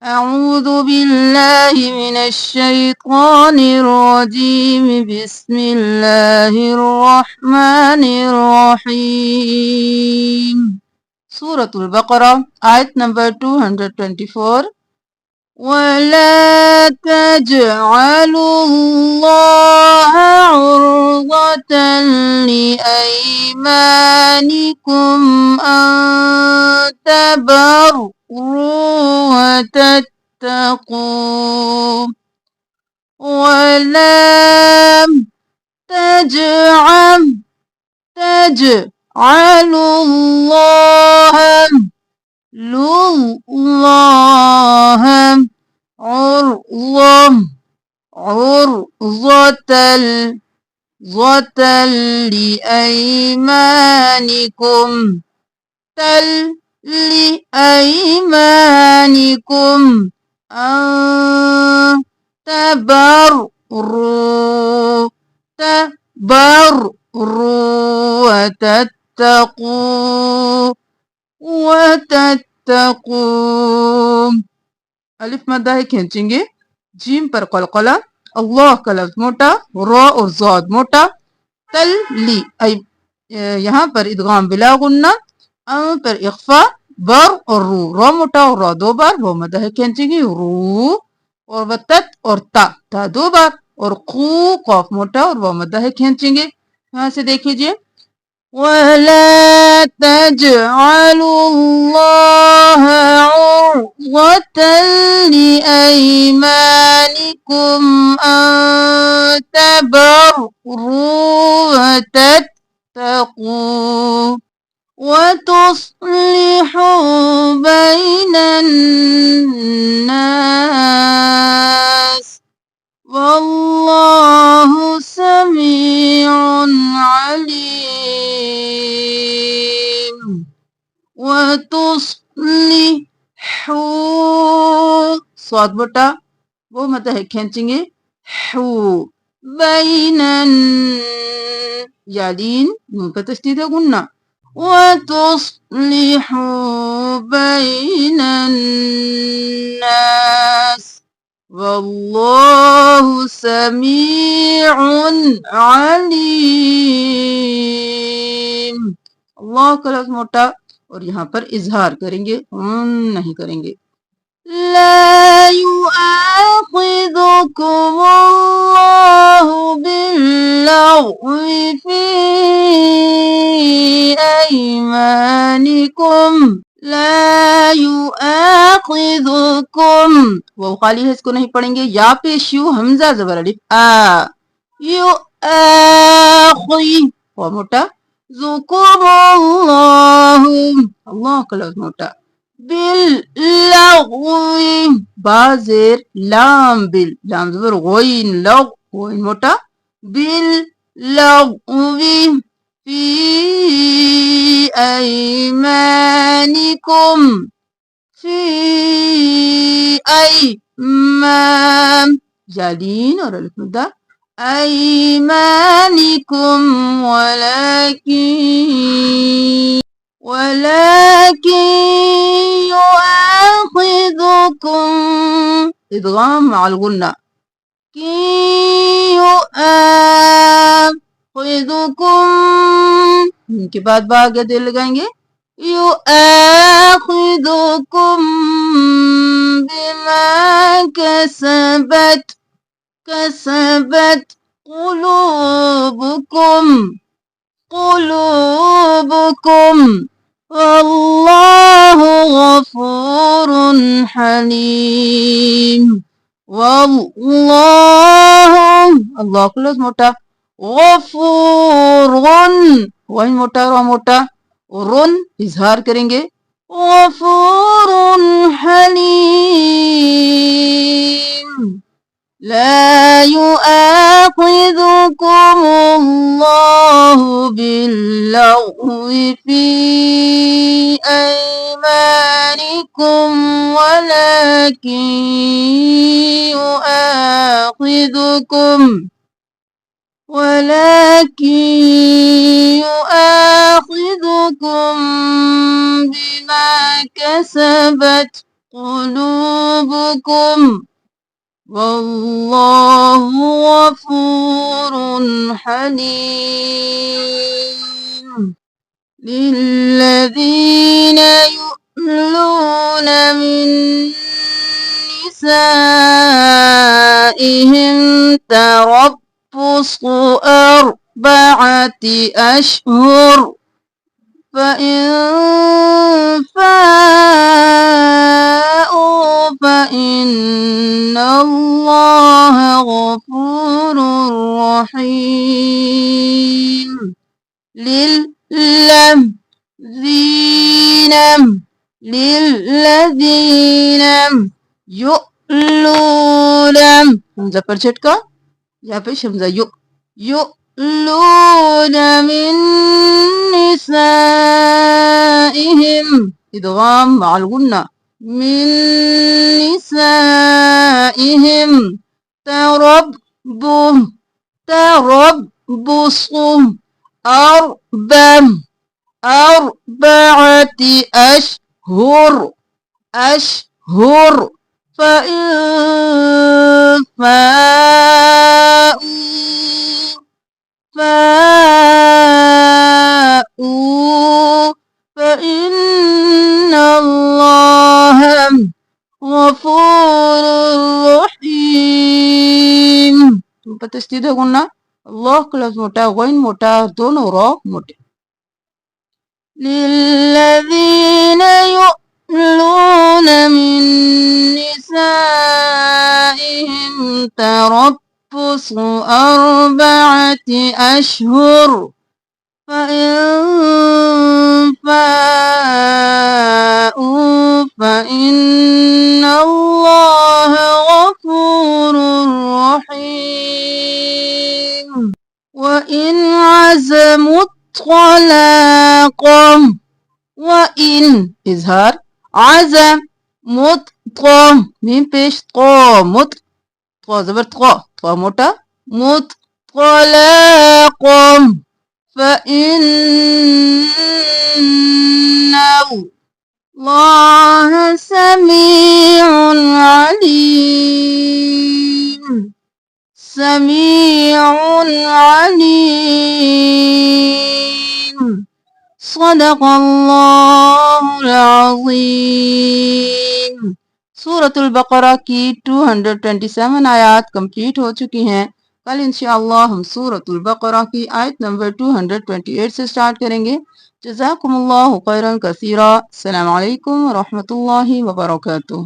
أعوذ بالله من الشيطان الرجيم. بسم الله الرحمن الرحيم. سورة البقرة آية number 224. ولا تجعلوا الله عرضة لأيمانكم أن تبروا وتتقوا ولا تجعلوا الله عرضة لأيمانكم أن تبروا وتتقوا. अलिफ मद्दा है खींचेंगे, जीम पर कलकला, अल्लाह का लफ्ज मोटा, रा और ज़ाद मोटा, तल ली यहाँ पर इदगाम बिला गुन्ना, पर इख्फा, बर और रू, रा मोटा और रा दो बार, वो मद्दा है खींचेंगे, रू और वतत और ता दो बार, और कू कौफ मोटा और वो मद्दा है खींचेंगे। यहाँ से देखिए, ولا تجعلوا الله عرضة لأيمانكم أن تبروا وتتقوا وتصلحوا بين الناس والله سميع عليم. وتصلحوا स्वाद बटा वो मतलब है खींचेंगे, हू बैनन यालीन नून पर तस्दीद है गुन्ना, وتصلحوا بين الناس والله سميع عليم. अल्लाह का लफ्ज मोटा और यहाँ पर इजहार करेंगे, नहीं करेंगे. لا يؤاخذكم الله باللغو في أيمانكم. لا युआखिज़ुकुम, वो खाली है, इसको नहीं पढ़ेंगे. या पेश यू हमजा ज़बर अलिफ आ, युआखि वो मोटा, ज़ुकुमुल्लाहु अल्लाह का लफ्ज मोटा, बिल्लग़वी बाज़ेर लाम बिल लाम ज़बर गोइन लग गोइन मोटा, बिल्लग़वी फी أيمانكم في أيمان جالين और अलिफ मुद्दा أيمانكم ولكن يؤاخذكم إدغام مع الغنة يؤاخذكم इनके बाद बाग दिल लगाएंगे, युआखिज़ुकुम बिमा कसबत قلوبكم والله غفور حليم. والله अल्लाह का लफ्ज मोटा, गफूरुन वही मोटा रा मोटा, रुन इजहार करेंगे, गफूरुन हलीम. لا يؤاخذكم الله باللغو في أيمانكم ولكن يؤاخذكم بما كسبت قلوبكم والله غفور حليم للذين يؤلون من نسائهم تربص أربعة أشهر فإن فاءوا فإن الله غفور رحيم للذين يؤلون हमजा पर झटका यहाँ पे शमजा يؤلون من نسائهم إدغام مع الغنة من نسائهم تربص أربعة أشهر فإن فاءوا فإن الله غفور رحيم تشديد قلنا الله كلاس موटा غين موटा दोनों रा मोटे للذين يؤلون من نسائهم تربص أربعة أشهر فإن فاءوا فإن الله غفور رحيم وإن عزموا الطلاق وإن إظهار عزم مطقم ميم पेश طا مط طا زبر طا طا موटा مط طلاق فإن الله سميع عليم صدق الله العظीम सूरतुल बकरा की 227 आयत कंप्लीट हो चुकी हैं। कल इंशाअल्लाह हम सूरतुल बकरा की आयत नंबर 228 से स्टार्ट करेंगे। जज़ाकुमुल्लाहु खैरन कसीरा। अस्सलामु अलैकुम व रहमतुल्लाहि व बरकातुहू।